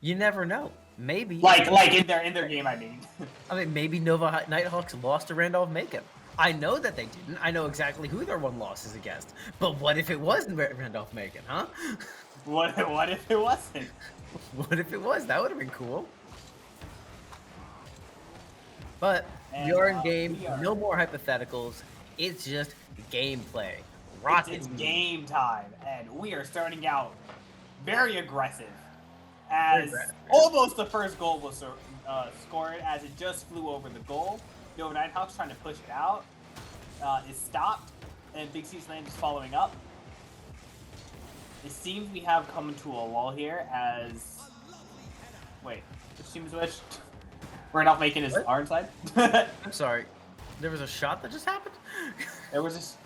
You never know. Maybe. Like in their game, I mean. I mean, maybe Nova Nighthawks lost to Randolph Macon. I know that they didn't. I know exactly who their one loss is against. But what if it was Randolph Macon, huh? What if it wasn't? What if it was? That would have been cool. But we are in game. No more hypotheticals. It's just gameplay. It's game time, and we are starting out very aggressive. As almost the first goal was scored, as it just flew over the goal. Nova Nighthawks trying to push it out. Is stopped, and Big C Slam is following up. It seems we have come to a lull here as... Wait, which team is which? Randolph Macon is our side? I'm sorry. There was a shot that just happened? There was just...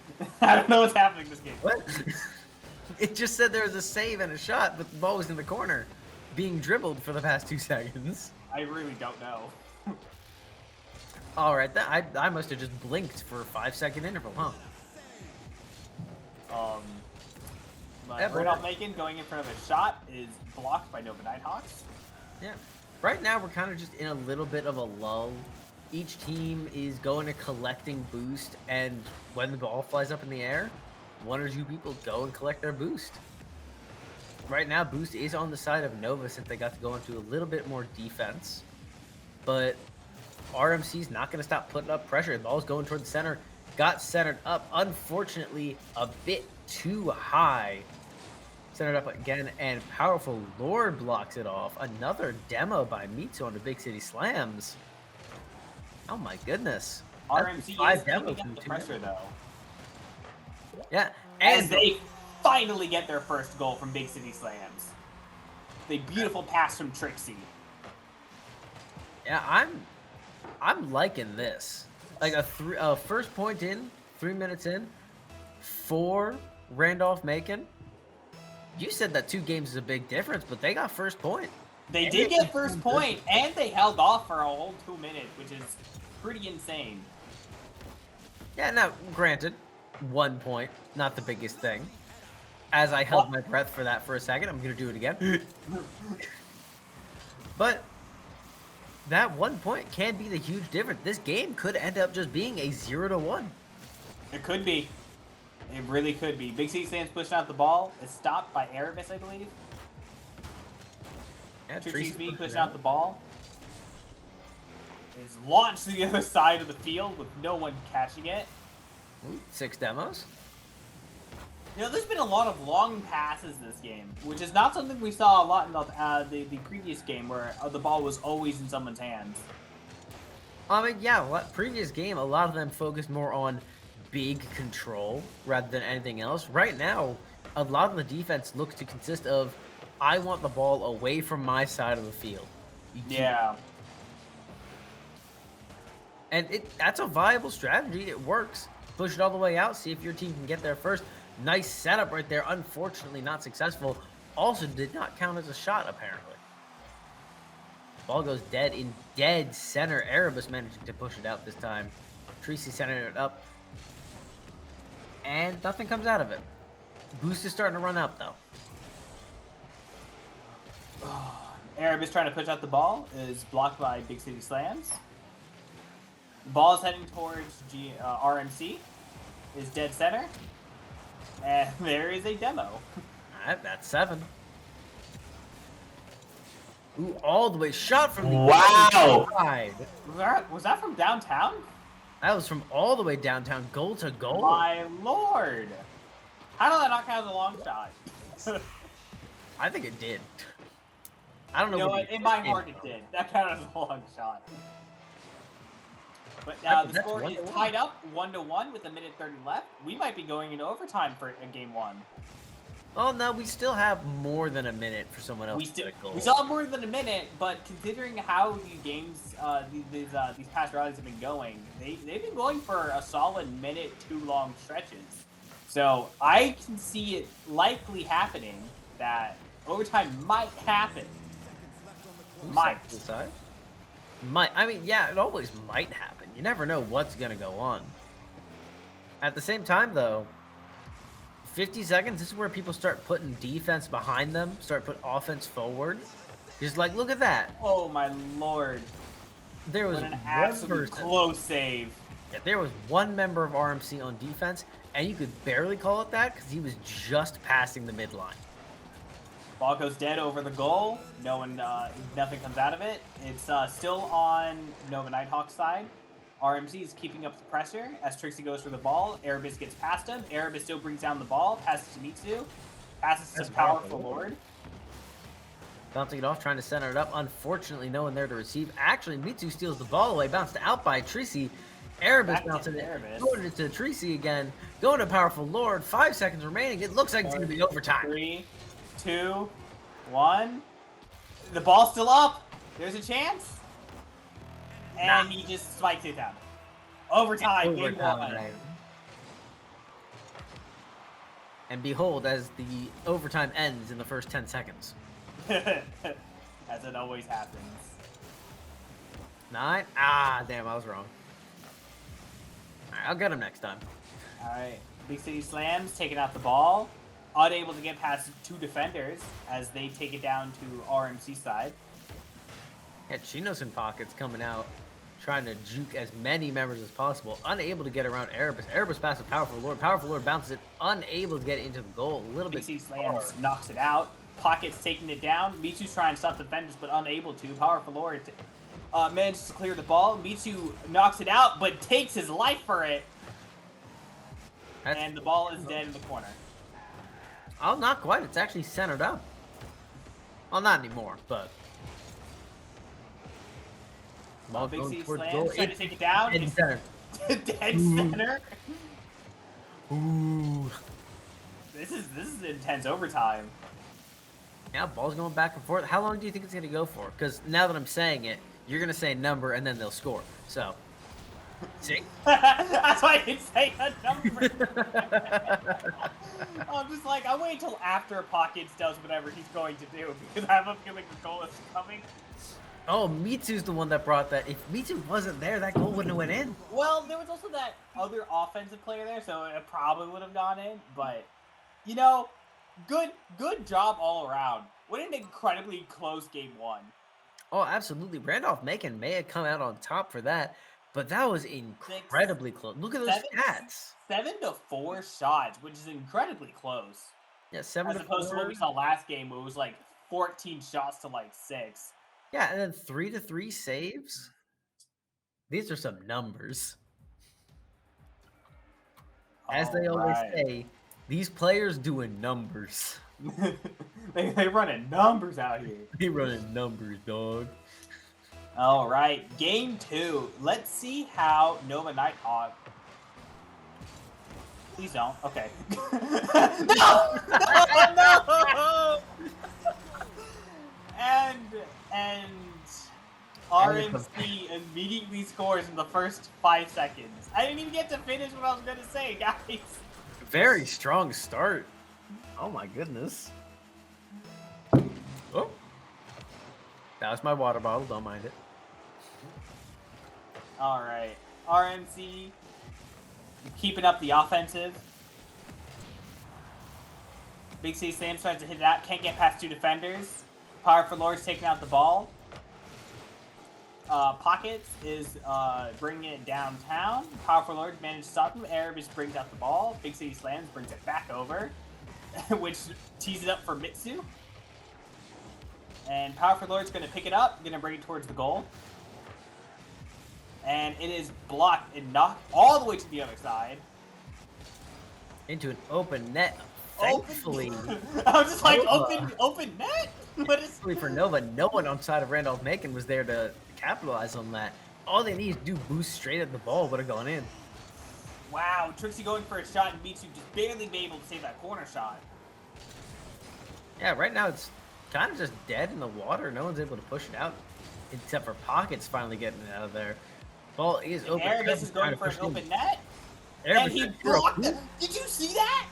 I don't know what's happening this game. What? It just said there was a save and a shot, but the ball was in the corner, being dribbled for the past 2 seconds. I really don't know. All right, I must have just blinked for a 5-second interval, huh? Randolph Macon going in front of a shot is blocked by Nova Nighthawks. Yeah. Right now, we're kind of just in a little bit of a lull. Each team is going to collecting boost, and when the ball flies up in the air, 1 or 2 people go and collect their boost. Right now, boost is on the side of Nova since they got to go into a little bit more defense. But RMC's not going to stop putting up pressure. The ball's going toward the center. Got centered up. Unfortunately, a bit too high. Centered up again, and Powerful Lord blocks it off. Another demo by Mitsu on the Big City Slams. Oh my goodness. RMC is keeping up the pressure, though. Yeah. And they finally get their first goal from Big City Slams. The beautiful pass from Trixie. Yeah, I'm liking this. Like a first point in, 3 minutes in, for Randolph Macon. You said that 2 games is a big difference, but they got first point. They did get first point, and they held off for a whole 2 minutes, which is pretty insane. Yeah, now, granted, 1 point, not the biggest thing. As I held my breath for that for a second, I'm going to do it again. But that 1 point can be the huge difference. This game could end up just being a 0-1. It could be. It really could be. Big C stands pushing out the ball. It's stopped by Erebus, I believe. Yeah, Trixie's being pushing out the ball. Is launched to the other side of the field with no one catching it. Ooh, 6 demos. You know, there's been a lot of long passes this game, which is not something we saw a lot in the previous game where the ball was always in someone's hands. I mean, yeah, previous game, a lot of them focused more on big control rather than anything else. Right now, a lot of the defense looks to consist of, I want the ball away from my side of the field. Yeah. And that's a viable strategy. It works. Push it all the way out, see if your team can get there first. Nice setup right there. Unfortunately, not successful. Also did not count as a shot, apparently. Ball goes dead in dead center. Erebus managing to push it out this time. Tracy centered it up. And nothing comes out of it. Boost is starting to run out, though. Erebus trying to push out the ball is blocked by Big City Slams. Ball is heading towards RMC. Is dead center. And there is a demo. Alright, that's 7. Ooh, all the way shot from the side. Was that from downtown? That was from all the way downtown, goal to goal. My lord. How did that not count as a long shot? I think it did. I don't know. You know what? In my heart, it did. That counted as a long shot. But the score is tied up 1-1 with 1:30 left. We might be going into overtime for game 1. Oh no, we still have more than a minute for someone else to get a goal. We still have more than a minute, but considering how the games, these past rallies have been going, they've been going for a solid minute, 2 long stretches. So I can see it likely happening that overtime might happen. Might. I mean, yeah, it always might happen. You never know what's going to go on. At the same time, though, 50 seconds, this is where people start putting defense behind them, start putting offense forward. Just like, look at that. Oh my lord. There was What an one absolute person. close save. Yeah, there was one member of RMC on defense, and you could barely call it that because he was just passing the midline. Ball goes dead over the goal. No one, nothing comes out of it. It's still on Nova Nighthawks side. RMC is keeping up the pressure as Trixie goes for the ball. Erebus gets past him. Erebus still brings down the ball. Passes to Mitsu. Passes to Powerful Lord. Bouncing it off, trying to center it up. Unfortunately, no one there to receive. Actually, Mitsu steals the ball away. Bounced out by Trixie. Erebus bouncing it. Going into Trixie again. Going to Powerful Lord. 5 seconds remaining. It looks like it's going to be overtime. 3, 2, 1. The ball's still up. There's a chance. And he just spikes it down. Overtime. Game 1. And behold, as the overtime ends in the first 10 seconds. As it always happens. 9. Ah, damn, I was wrong. Alright, I'll get him next time. Alright. Big City Slams taking out the ball. Unable to get past 2 defenders as they take it down to RMC side. Yeah, Chino's in pockets coming out, trying to juke as many members as possible. Unable to get around Erebus. Erebus passes Powerful Lord. Powerful Lord bounces it. Unable to get it into the goal. A little Big bit. City Slams knocks it out. Pockets taking it down. Mitsu's trying to stop defenders, but unable to. Powerful Lord manages to clear the ball. Mitsu knocks it out, but takes his life for it. And the ball is dead in the corner. Oh, not quite. It's actually centered up. Well, not anymore, but. Ball Big going C towards Slam goal. trying to take it down. Dead center. Dead center. Ooh. This is intense overtime. Yeah, ball's going back and forth. How long do you think it's going to go for? Because now that I'm saying it, you're going to say number and then they'll score. So, see? That's why I didn't say a number. I'm just like, I'll wait until after Pockets does whatever he's going to do because I have a feeling the goal is coming. Oh, Mitsu's the one that brought that. If Mitsu wasn't there, that goal wouldn't have went in. Well, there was also that other offensive player there, so it probably would have gone in. But, you know, good job all around. What an incredibly close game 1. Oh, absolutely. Randolph Macon may have come out on top for that, but that was incredibly close. Look at those stats. 7-4 shots, which is incredibly close. Yeah, 7 as opposed to what we saw last game, where it was like 14 shots to like 6. Yeah, and then 3-3 saves. These are some numbers. As they always say, these players doing numbers. they running numbers out here. They running numbers, dog. All right, game 2. Let's see how Nova Nighthawk. Please don't. Okay. No! No! And RMC immediately scores in the first 5 seconds. I didn't even get to finish what I was gonna say, guys. Very strong start. Oh my goodness. Oh. That was my water bottle, don't mind it. Alright. RMC keeping up the offensive. Big C Sam tries to hit it out, can't get past 2 defenders. Powerful Lord's taking out the ball. Pockets is bringing it downtown. Powerful Lord managed to stop him. Erebus brings out the ball. Big City Slams brings it back over, which tees it up for Mitsu. And Powerful Lord's going to pick it up, going to bring it towards the goal. And it is blocked and knocked all the way to the other side. Into an open net. Thankfully. I was just like, open net? Thankfully for Nova, no one outside of Randolph Macon was there to capitalize on that. All they need is do boost straight at the ball would have gone in. Wow, Trixie going for a shot and Mitsu just barely be able to save that corner shot. Yeah, right now it's kind of just dead in the water. No one's able to push it out, except for Pockets finally getting it out of there. Ball is open. Erebus is going for an open net. And he blocked it. Did you see that?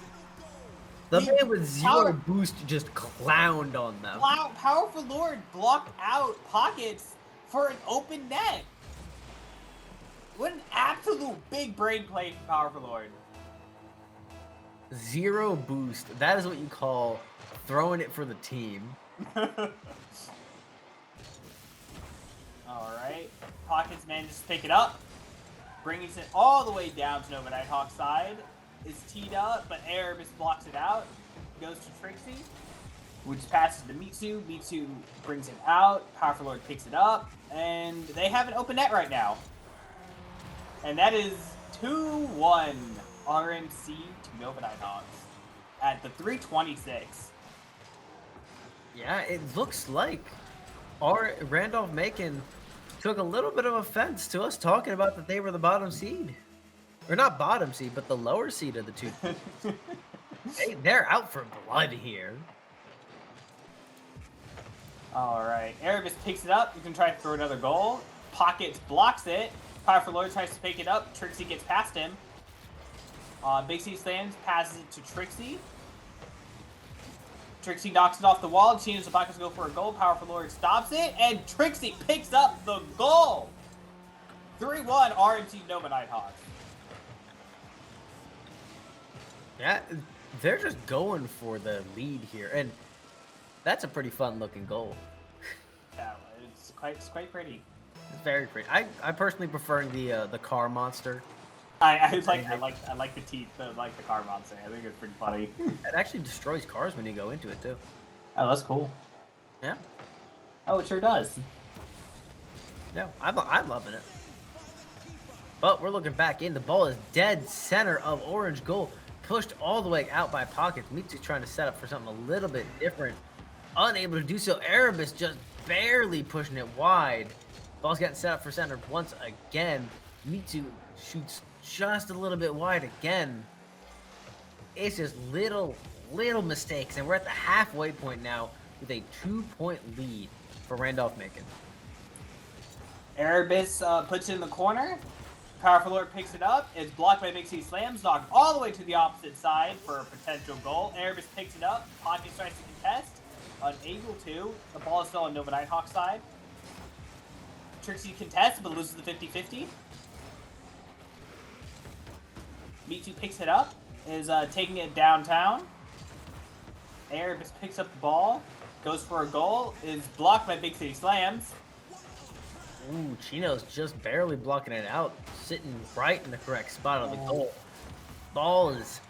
The man with 0 boost just clowned on them. Powerful Lord blocked out Pockets for an open net. What an absolute big brain play from Powerful Lord. 0 boost. That is what you call throwing it for the team. Pockets manages to pick it up, brings it all the way down to Nova Nighthawk's side. It's teed up, but Erebus blocks it out. Goes to Trixie, which passes to Mitsu. Mitsu brings it out. Powerful Lord picks it up, and they have an open net right now. And that is 2-1 RMC to Nova Nighthawks at the 326. Yeah, it looks like our Randolph Macon took a little bit of offense to us talking about that they were the bottom seed. Or not bottom seed, but the lower seed of the two. They're out for blood here. All right, Erebus picks it up. You can try to throw another goal. Pockets blocks it. Powerful Lord tries to pick it up. Trixie gets past him. Big C slams, passes it to Trixie. Trixie knocks it off the wall. She uses the pockets to go for a goal. Powerful Lord stops it, and Trixie picks up the goal. 3-1 RMC Nova Nighthawks. Yeah, they're just going for the lead here, and that's a pretty fun-looking goal. Yeah, it's quite pretty. It's very pretty. I personally prefer the car monster. I like the teeth, like the car monster. I think it's pretty funny. It actually destroys cars when you go into it too. Oh, that's cool. Yeah. Oh, it sure does. Yeah, I'm loving it. But we're looking back in. The ball is dead center of orange goal. Pushed all the way out by Pockets. Mitsu trying to set up for something a little bit different. Unable to do so. Erebus just barely pushing it wide. Ball's getting set up for center once again. Mitsu shoots just a little bit wide again. It's just little mistakes. And we're at the halfway point now with a 2-point lead for Randolph Macon. Erebus puts it in the corner. Powerful Lord picks it up. It's blocked by Big C slams. Knocked all the way to the opposite side for a potential goal. Erebus picks it up. Pocket tries to contest. Unable to. The ball is still on Nova Nighthawk's side. Trixie contests, but loses the 50-50. Mitsu picks it up. Is taking it downtown. Erebus picks up the ball. Goes for a goal. Is blocked by Big C slams. Ooh, Chino's just barely blocking it out, sitting right in the correct spot on the goal. Ball is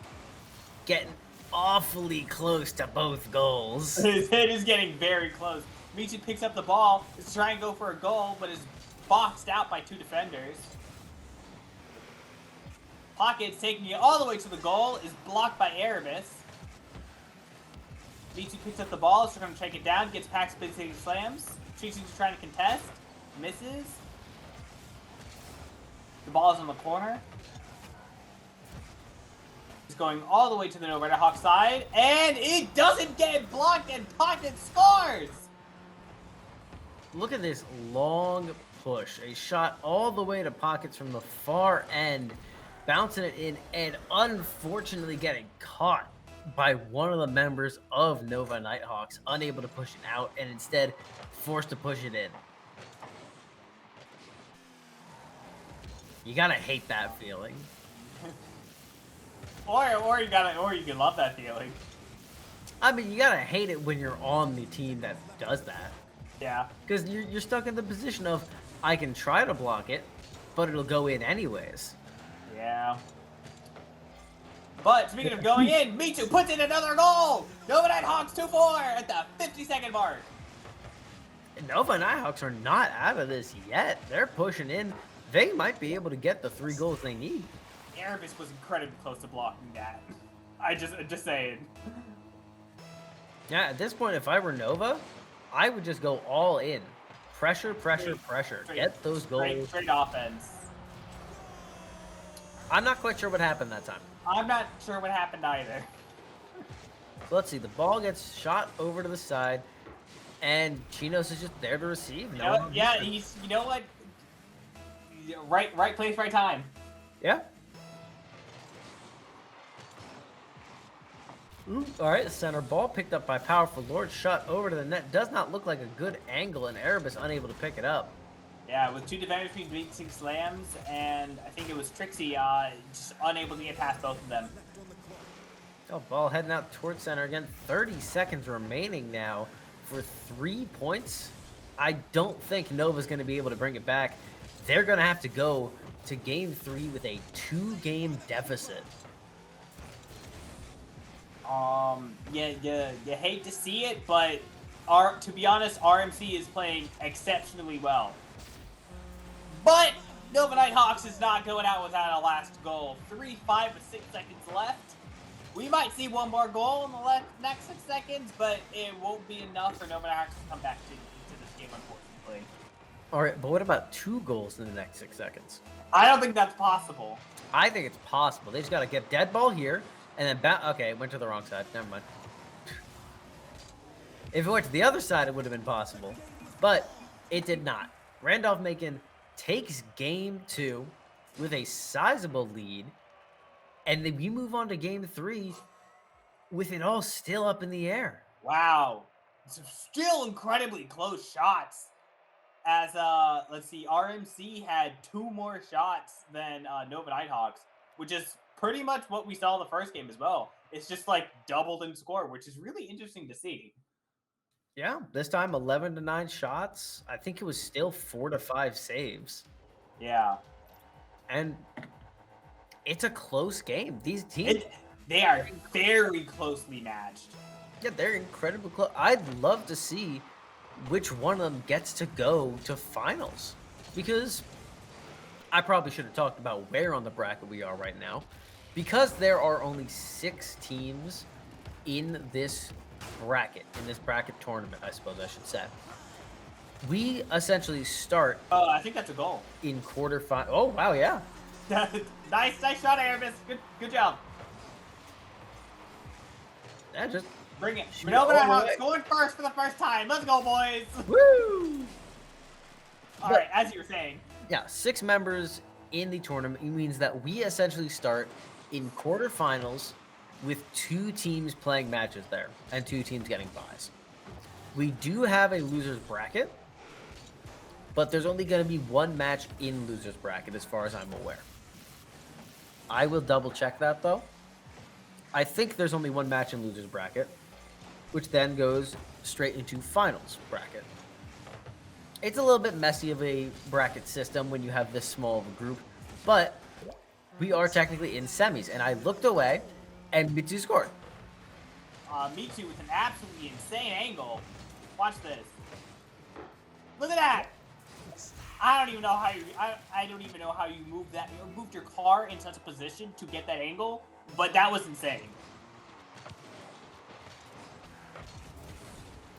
getting awfully close to both goals. His head is getting very close. Mitsu picks up the ball, is trying to go for a goal, but is boxed out by two defenders. Pockets taking it all the way to the goal, is blocked by Erebus. Mitsu picks up the ball, so going to take it down, gets past Big City Slams. Trixie's trying to contest. Misses. The ball is in the corner. It's going all the way to the Nova Nighthawk side, and it doesn't get blocked, and Pocket scores! Look at this long push. A shot all the way to Pockets from the far end, bouncing it in, and unfortunately getting caught by one of the members of Nova Nighthawks, unable to push it out, and instead forced to push it in. You gotta hate that feeling. or you can love that feeling. I mean, you gotta hate it when you're on the team that does that. Yeah. Because you're stuck in the position of, I can try to block it, but it'll go in anyways. Yeah. But speaking of going in, Mitsu puts in another goal! Nova Nighthawks 2-4 at the 50-second mark. Nova Nighthawks are not out of this yet. They're pushing in. They might be able to get the 3 goals they need. Erebus was incredibly close to blocking that. Just saying. Yeah, at this point, if I were Nova, I would just go all in. Pressure. Get those goals. Straight offense. I'm not quite sure what happened that time. I'm not sure what happened either. Let's see. The ball gets shot over to the side, and Chinos is just there to receive. You know what? Right place, right time. Yeah. All right, the center ball picked up by Powerful Lord, shot over to the net. Does not look like a good angle, and Erebus unable to pick it up. Yeah, with two defenders between Big Six Slams, and I think it was Trixie just unable to get past both of them. Oh, ball heading out towards center again. 30 seconds remaining now for 3 points. I don't think Nova's going to be able to bring it back. they're going to have to go to game 3 with a 2-game deficit. You hate to see it, but to be honest, RMC is playing exceptionally well. But Nova Nighthawks is not going out without a last goal. 3, 5, or 6 seconds left. We might see one more goal in the next 6 seconds, but it won't be enough for Nova Nighthawks to come back into this game, unfortunately. All right, but what about 2 goals in the next 6 seconds? I don't think that's possible. I think it's possible. They just got to get dead ball here, and then okay, it went to the wrong side. Never mind. If it went to the other side, it would have been possible, but it did not. Randolph Macon takes game 2 with a sizable lead, and then we move on to game 3 with it all still up in the air. Wow. It's still incredibly close shots. As, let's see, RMC had 2 more shots than Nova Nighthawks, which is pretty much what we saw in the first game as well. It's just like doubled in score, which is really interesting to see. Yeah, this time 11-9 shots. I think it was still 4-5 saves. Yeah. And it's a close game. These teams, they are very closely matched. Yeah, they're incredibly close. I'd love to see which one of them gets to go to finals, because I probably should have talked about where on the bracket we are right now, because there are only 6 teams in this bracket tournament, I suppose I should say. We essentially start. Oh, I think that's a goal. In quarterfinal. Oh wow, yeah. nice shot, Aramis. Good job. Yeah, just bring it. Nova Nighthawks going first for the first time. Let's go, boys. Woo! All right, as you were saying. Yeah, 6 members in the tournament. It means that we essentially start in quarterfinals with 2 teams playing matches there and 2 teams getting buys. We do have a loser's bracket, but there's only going to be 1 match in loser's bracket as far as I'm aware. I will double check that though. I think there's only 1 match in loser's bracket, which then goes straight into finals bracket. It's a little bit messy of a bracket system when you have this small of a group, but we are technically in semis, and I looked away and Mitsu scored. Mitsu with an absolutely insane angle. Watch this. Look at that. I don't even know how you moved that. You moved your car in such a position to get that angle, but that was insane.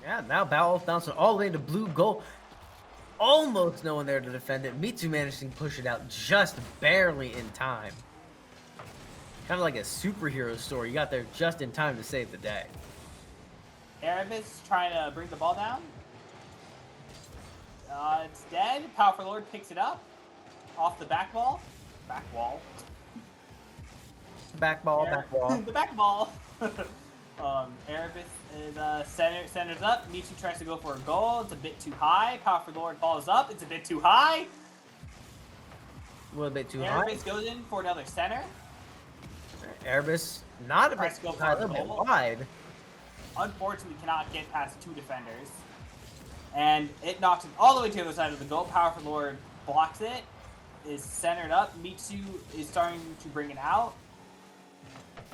Yeah, now ball bouncing all the way to blue goal. Almost no one there to defend it. Mitsu managed to push it out just barely in time. Kind of like a superhero story. You got there just in time to save the day. Aramis trying to bring the ball down. It's dead. Powerful Lord picks it up. Off the back ball. Back wall. Back ball, yeah. back ball. The back ball. Aramis is centers up. Mitsu tries to go for a goal. It's a bit too high. Powerful Lord follows up. It's a bit too high. A little bit too high. Aramis goes in for another center. Aramis not a bit too high, a little bit wide. Unfortunately, cannot get past 2 defenders. And it knocks it all the way to the other side of the goal. Powerful Lord blocks it. Is centered up. Mitsu is starting to bring it out.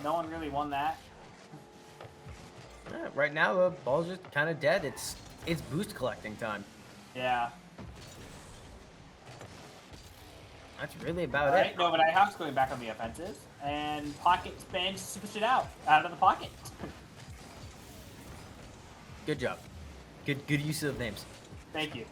No one really won that. Yeah, right now the ball's just kind of dead. It's boost collecting time. Yeah. That's really about all it. Right, no, but Nighthawks going back on the offensive. And Pocket manages to push it out of the pocket. Good job. Good use of names. Thank you.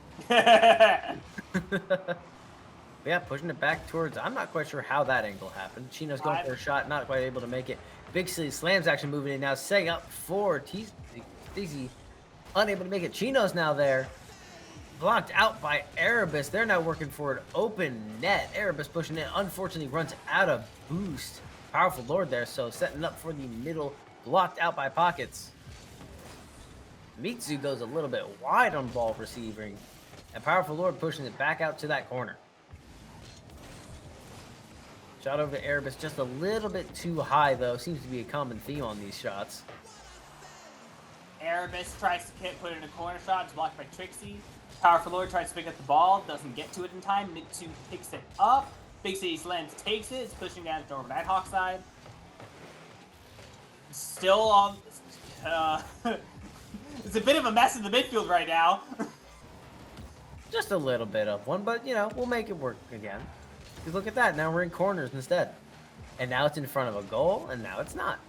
Yeah, pushing it back towards. I'm not quite sure how that angle happened. Chino's going for a shot, not quite able to make it. Big City Slams actually moving in now, setting up for TZ. Unable to make it. Chino's now there. Blocked out by Erebus. They're now working for an open net. Erebus pushing in. Unfortunately, runs out of boost. Powerful Lord there, so setting up for the middle. Blocked out by Pockets. Mitsu goes a little bit wide on ball receiving. And Powerful Lord pushing it back out to that corner. Shot over to Erebus just a little bit too high, though. Seems to be a common theme on these shots. Erebus tries to put in a corner shot. It's blocked by Trixie. Powerful Lord tries to pick up the ball, doesn't get to it in time. Mid-2 picks it up. Big City Slams takes it. It's pushing down over Nighthawks side. Still on. It's a bit of a mess in the midfield right now. Just a little bit of one, but you know, we'll make it work again. Because look at that, now we're in corners instead. And now it's in front of a goal, and now it's not.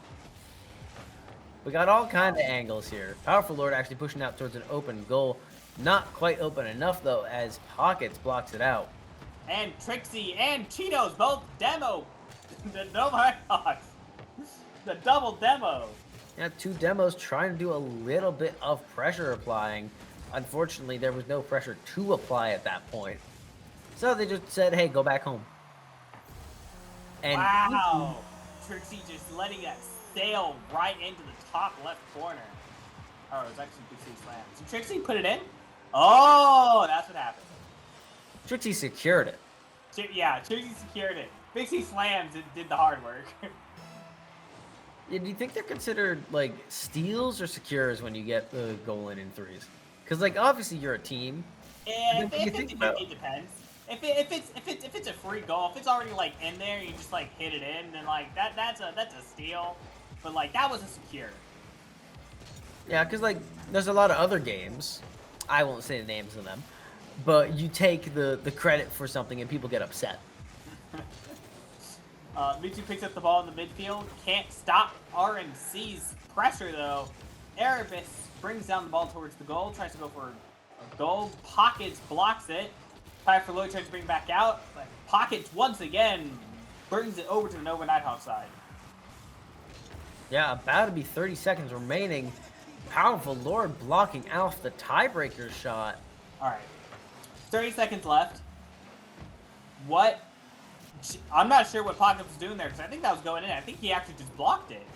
We got all kind of angles here. Powerful Lord actually pushing out towards an open goal. Not quite open enough, though, as Pockets blocks it out. And Trixie and Cheetos both demo. The Nighthawks. The double demo. Yeah, two demos trying to do a little bit of pressure applying. Unfortunately, there was no pressure to apply at that point. So they just said, hey, go back home. And wow. Trixie just letting that sail right into the top left corner. Oh, it was actually Big City Slam. So Trixie put it in? Oh, that's what happened. Trixie secured it. Yeah, Trixie secured it. Big City Slams did the hard work. Yeah, do you think they're considered like steals or secures when you get the goal in threes? Because like obviously you're a team. Yeah, it depends. If it's a free goal, if it's already like in there, you just like hit it in, then like that's a steal. But like that was a secure. Yeah, because like there's a lot of other games. I won't say the names of them, but you take the credit for something and people get upset. Michi picks up the ball in the midfield. Can't stop RMC's pressure though. Erebus brings down the ball towards the goal. Tries to go for a goal. Pockets blocks it. Powerful Lord tries to bring it back out. But Pockets once again brings it over to the Nova Nighthawk side. Yeah, about to be 30 seconds remaining. Powerful Lord blocking out the tiebreaker shot. Alright. 30 seconds left. What? I'm not sure what Pockets was doing there, because I think that was going in. I think he actually just blocked it.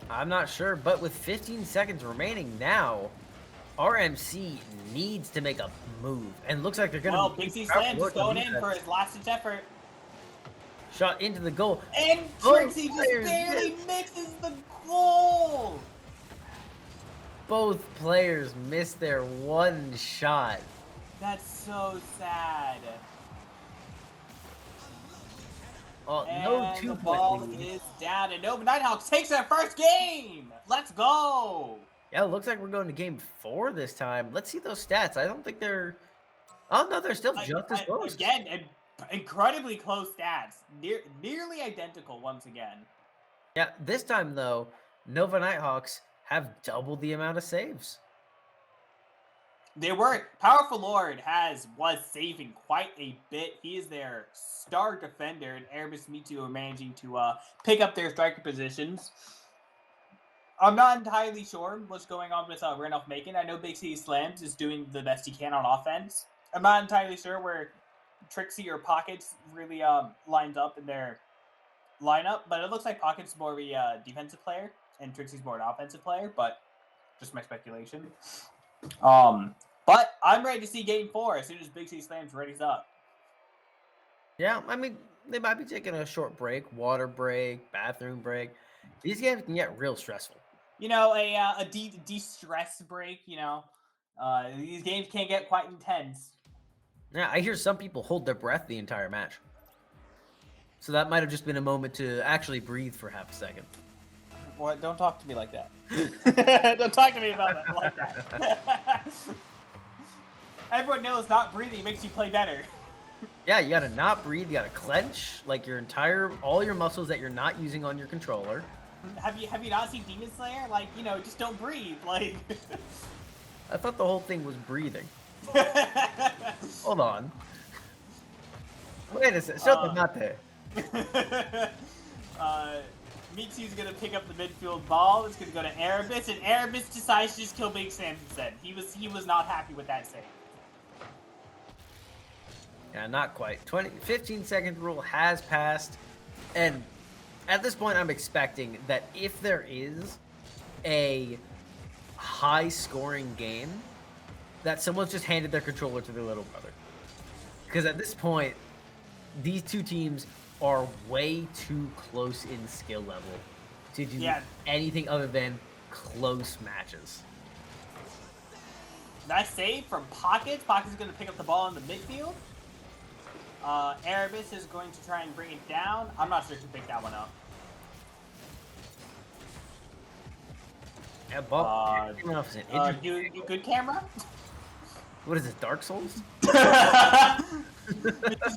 I'm not sure, but with 15 seconds remaining now, RMC needs to make a move. And looks like they're going to... Well, Big C Slam just going in for his last-ditch effort. Shot into the goal. And Trixie just barely misses the goal! Both players missed their one shot. That's so sad. Oh, and no the 2 ball point lead. is down, and Nova Nighthawks takes their first game! Let's go! Yeah, it looks like we're going to game 4 this time. Let's see those stats. I don't think they're... Oh, no, they're still just as close. Again, incredibly close stats. Nearly identical once again. Yeah, this time, though, Nova Nighthawks have doubled the amount of saves. They were. Powerful Lord was saving quite a bit. He is their star defender, and Erebus Mitu are managing to pick up their striker positions. I'm not entirely sure what's going on with Randolph Macon. I know Big City Slams is doing the best he can on offense. I'm not entirely sure where Trixie or Pockets really lines up in their lineup, but it looks like Pockets is more of a defensive player, and Trixie's more an offensive player, but just my speculation. But I'm ready to see game 4 as soon as Big City Slams readies up. Yeah, I mean, they might be taking a short break, water break, bathroom break. These games can get real stressful. You know, a de-stress break, you know. These games can get quite intense. Yeah, I hear some people hold their breath the entire match. So that might have just been a moment to actually breathe for half a second. What? Don't talk to me like that. Don't talk to me about that like that. Everyone knows not breathing makes you play better. Yeah, you gotta not breathe. You gotta clench like all your muscles that you're not using on your controller. Have you not seen Demon Slayer? Like, you know, just don't breathe. Like. I thought the whole thing was breathing. Hold on. Wait a second. Shut the mate. Mitsu's gonna pick up the midfield ball. It's gonna go to Erebus, and Erebus decides to just kill Big Sam instead. He was not happy with that save. Yeah, not quite. 15-second rule has passed, and at this point, I'm expecting that if there is a high-scoring game, that someone's just handed their controller to their little brother. Because at this point, these two teams are way too close in skill level to do anything other than close matches. Nice save from Pockets. Pockets is going to pick up the ball in the midfield. Erebus is going to try and bring it down. I'm not sure who picked that one up. Yeah, ball. You good camera? What is this, Dark Souls? He's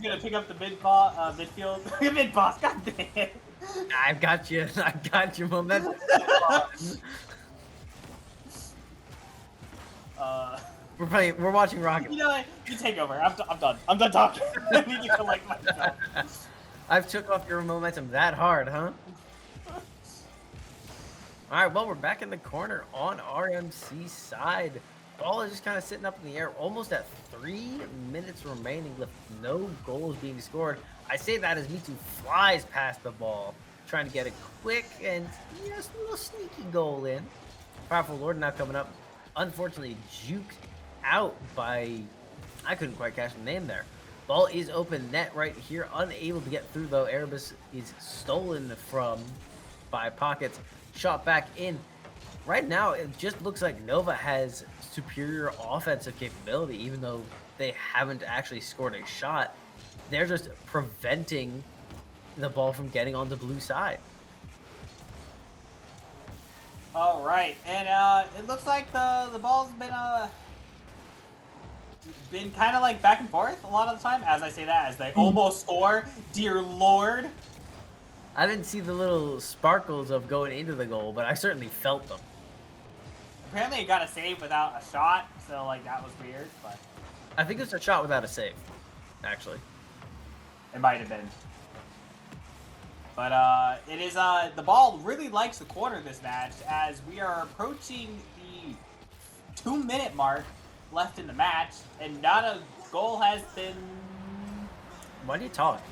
gonna pick up the midfield. Mid boss, god damn it. I've got you. I've got you, momentum. We're watching Rocket. You know what? You take over. I'm done. I'm done talking. I need to collect myself. I've took off your momentum that hard, huh? All right, well, we're back in the corner on RMC side. Ball is just kind of sitting up in the air, almost at 3 minutes remaining with no goals being scored. I say that as Mitsu flies past the ball, trying to get a quick and just a little sneaky goal in. Powerful Lord now coming up, unfortunately juked out by, I couldn't quite catch the name there. Ball is open net right here, unable to get through though. Erebus is stolen from by Pockets, shot back in. Right now, it just looks like Nova has superior offensive capability, even though they haven't actually scored a shot. They're just preventing the ball from getting on the blue side. All right, and it looks like the ball's been kind of like back and forth a lot of the time. As I say that, as they almost score, dear Lord. I didn't see the little sparkles of going into the goal, but I certainly felt them. Apparently, it got a save without a shot, so like that was weird. But I think it's a shot without a save, actually. It might have been. But it is the ball really likes the corner this match, as we are approaching the 2-minute mark left in the match, and not a goal has been. Why do you talk?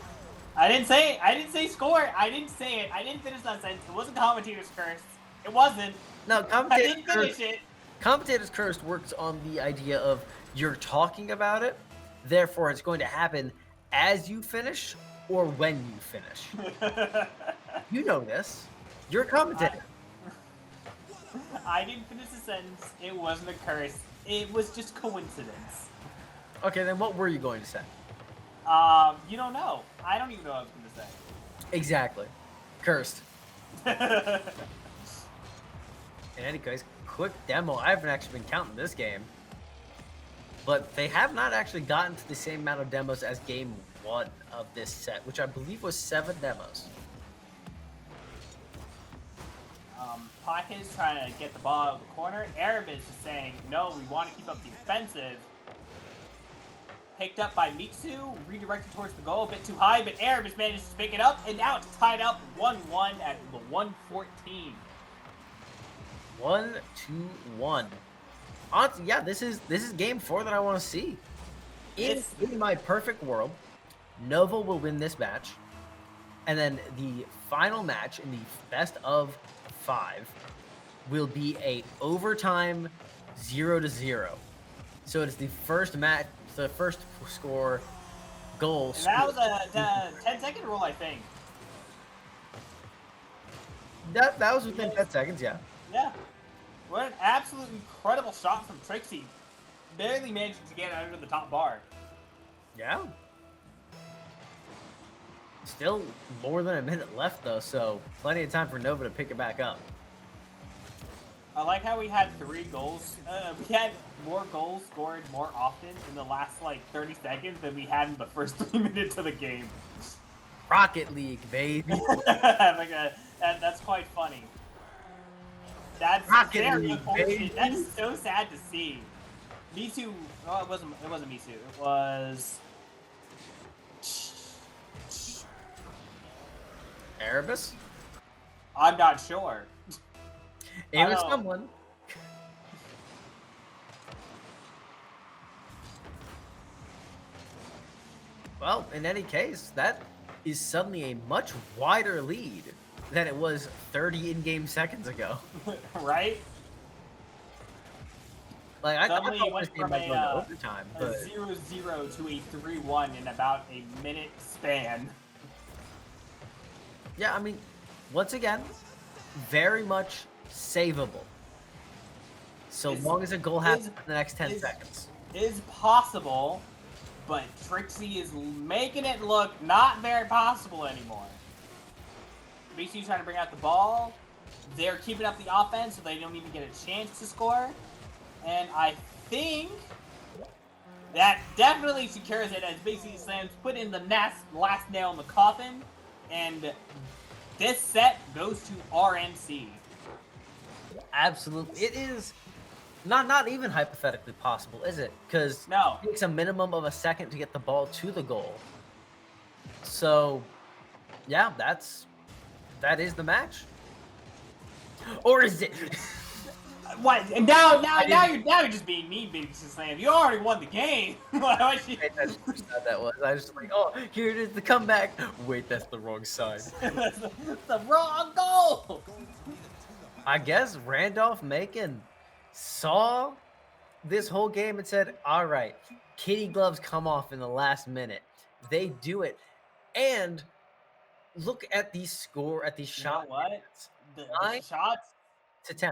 I didn't say score. I didn't say it. I didn't finish that sentence. It wasn't commentator's curse. It wasn't. No, I didn't finish it. Commentator's curse works on the idea of you're talking about it, therefore it's going to happen as you finish or when you finish. You know this. You're a commentator. I didn't finish the sentence. It wasn't a curse. It was just coincidence. Okay, then what were you going to say? You don't know. I don't even know what I was going to say. Exactly. Cursed. In any case, quick demo. I haven't actually been counting this game. But they have not actually gotten to the same amount of demos as game 1 of this set, which I believe was 7 demos. Pocket is trying to get the ball out of the corner. Erebus is saying, no, we want to keep up the offensive. Picked up by Mitsu, redirected towards the goal, a bit too high, but Erebus manages to pick it up, and now it's tied up 1-1 at the 1:14. 1-1. Honestly, yeah, this is game 4 that I want to see. In my perfect world, Nova will win this match, and then the final match in the best of 5 will be a overtime 0-0. So it's the first match, the first score goal. And that was a 10-second rule, I think. That was within 10 seconds, yeah. Yeah. What an absolute incredible shot from Trixie. Barely managing to get under the top bar. Yeah. Still more than a minute left, though, so plenty of time for Nova to pick it back up. I like how we had 3 goals. We had more goals scored more often in the last, 30 seconds than we had in the first 3 minutes of the game. Rocket League, baby. That's quite funny. That's Rocket very League, unfortunate. baby. That's so sad to see. Mitsu, well, it wasn't Mitsu. It was Erebus? I'm not sure. It was someone. Well, in any case, that is suddenly a much wider lead than it was 30 in-game seconds ago. Right? Like, I Suddenly thought it went this game from might go into overtime, a but 0-0 to a 3-1 in about a minute span. yeah, I mean, once again, very much savable. So long as a goal happens in the next 10 seconds. Is possible, but Trixie is making it look not very possible anymore. BC's trying to bring out the ball. They're keeping up the offense so they don't even get a chance to score. And I think that definitely secures it as BC Slams put in the last nail in the coffin. And this set goes to RNC. Absolutely. It is not even hypothetically possible, is it? Because no, it takes a minimum of a second to get the ball to the goal. So, yeah, that is the match. Or is it? What? And now you're just being mean, BC Slam. You already won the game. That's that was. I was just like, oh, here it is, the comeback. Wait, that's the wrong side. That's the wrong goal. I guess Randolph Macon saw this whole game and said, all right, kitty gloves come off in the last minute. They do it. And look at these shots. You know what? The shots to 10.